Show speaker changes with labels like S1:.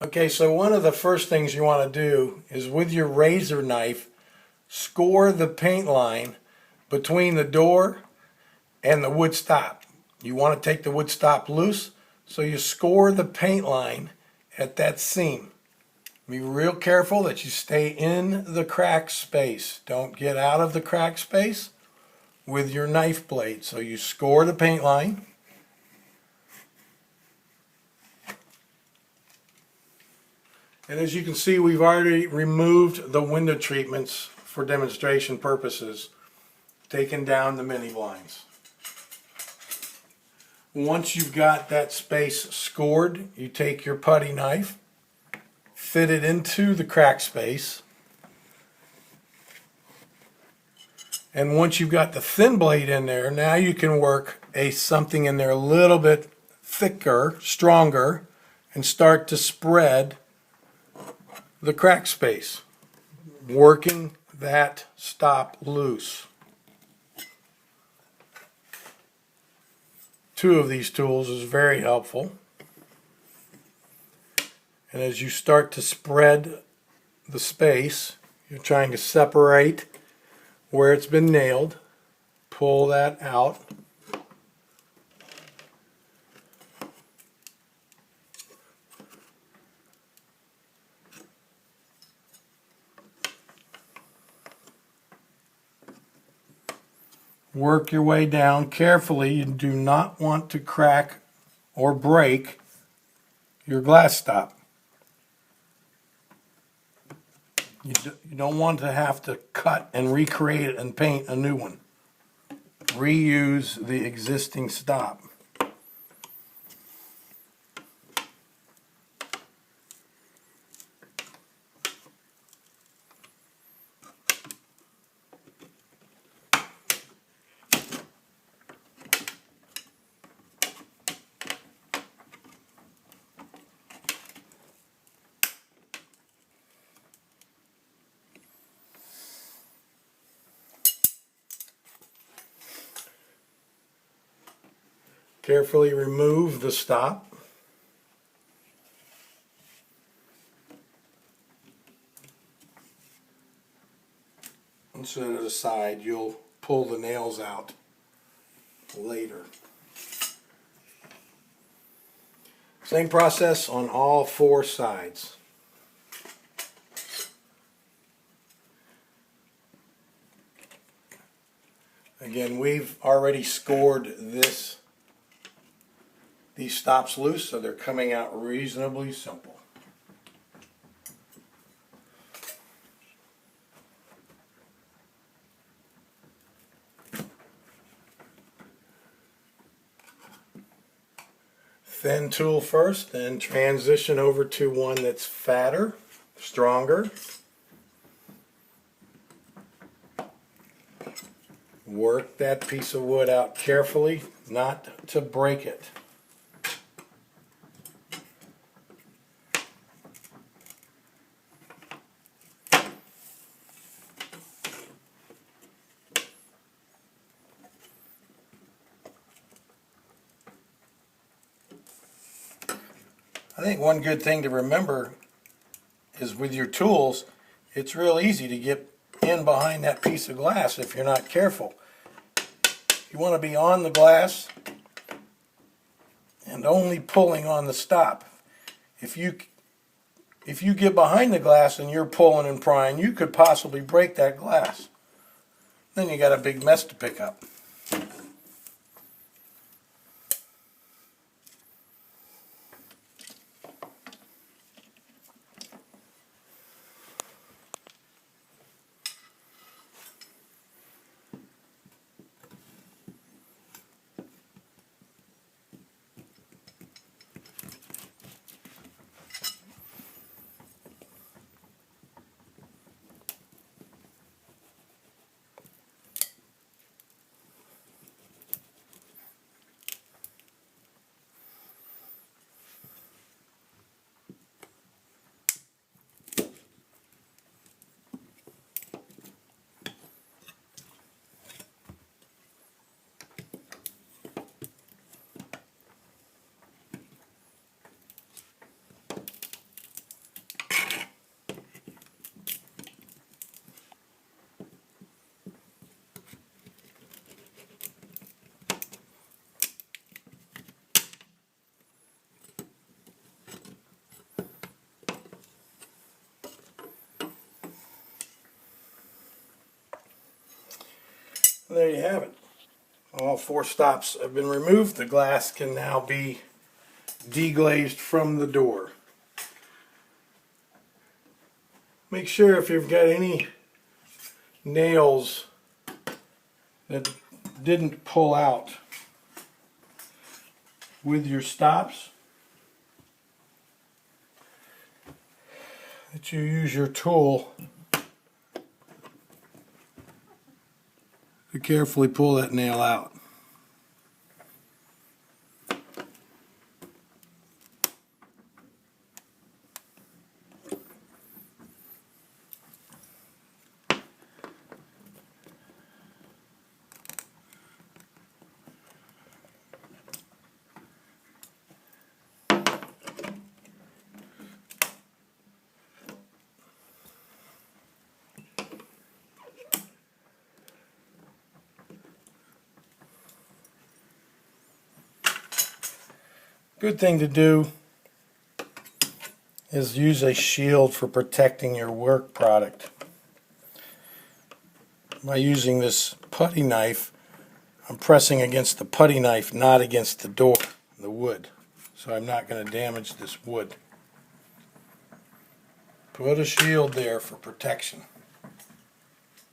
S1: Okay, so one of the first things you want to do is with your razor knife, score the paint line between the door and the wood stop. You want to take the wood stop loose, so you score the paint line at that seam. Be real careful that you stay in the crack space. Don't get out of the crack space with your knife blade. So you score the paint line. And as you can see, we've already removed the window treatments for demonstration purposes, taking down the mini blinds. Once you've got that space scored, you take your putty knife, fit it into the crack space, and once you've got the thin blade in there, now you can work something in there a little bit thicker, stronger, and start to spread the crack space, working that stop loose. Two of these tools is very helpful. And as you start to spread the space, you're trying to separate where it's been nailed, pull that out. Work your way down carefully. You do not want to crack or break your glass stop. You don't want to have to cut and recreate it and paint a new one. Reuse the existing stop. Carefully remove the stop. And set it aside. You'll pull the nails out later. Same process on all four sides. Again, we've already scored these stops loose, so they're coming out reasonably simple. Thin tool first, then transition over to one that's fatter, stronger. Work that piece of wood out carefully, not to break it. I think one good thing to remember is with your tools, it's real easy to get in behind that piece of glass if you're not careful. You want to be on the glass and only pulling on the stop. If you get behind the glass and you're pulling and prying, you could possibly break that glass. Then you got a big mess to pick up. There you have it. All 4 stops have been removed. The glass can now be deglazed from the door. Make sure if you've got any nails that didn't pull out with your stops, that you use your tool to carefully pull that nail out. Good thing to do is use a shield for protecting your work product. By using this putty knife, I'm pressing against the putty knife, not against the door, the wood. So I'm not going to damage this wood. Put a shield there for protection.